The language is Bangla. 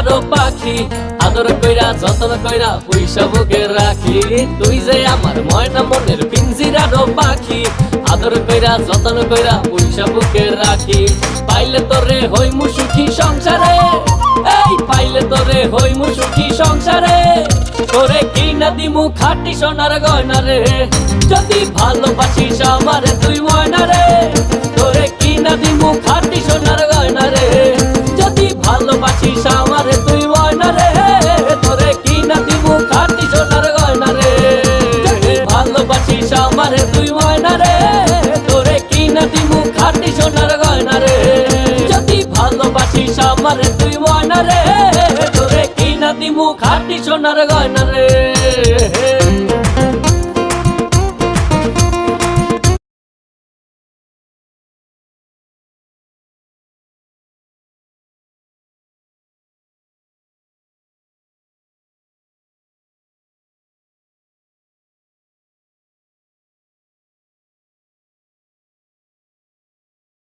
পিঞ্জিরারও পাখি, আদর কইরা যতন কইরা পয়সা বুকে রাখি। তুই যে আমার ময়না মনের পিঞ্জিরারও পাখি, আদর কইরা যতন কইরা পয়সা বুকে রাখি। পাইলে তোরে হইমু সুখী সংসারে, এই পাইলে তোরে হইমু সুখী সংসারে। তোরে কিনা দিমু খাঁটি সোনার গয়না রে, যদি ভালোবাসিস আমারে তুই ময়না রে। তোরে কিনা দিমু খাঁটি সোনার গয়না রে, যদি ভালোবাসিস আমারে তুই ময়না রে। তোরে কিনা দিমু খাঁটি সোনার গয়না রে, যদি ভালোবাসিস আমারে তুই ময়না রে। তোরে কিনা দিমু খাঁটি সোনার গয়না রে, যদি ভালোবাসিস আমারে তুই ময়না রে। তোরে কিনা দিমু খাঁটি সোনার গয়না রে।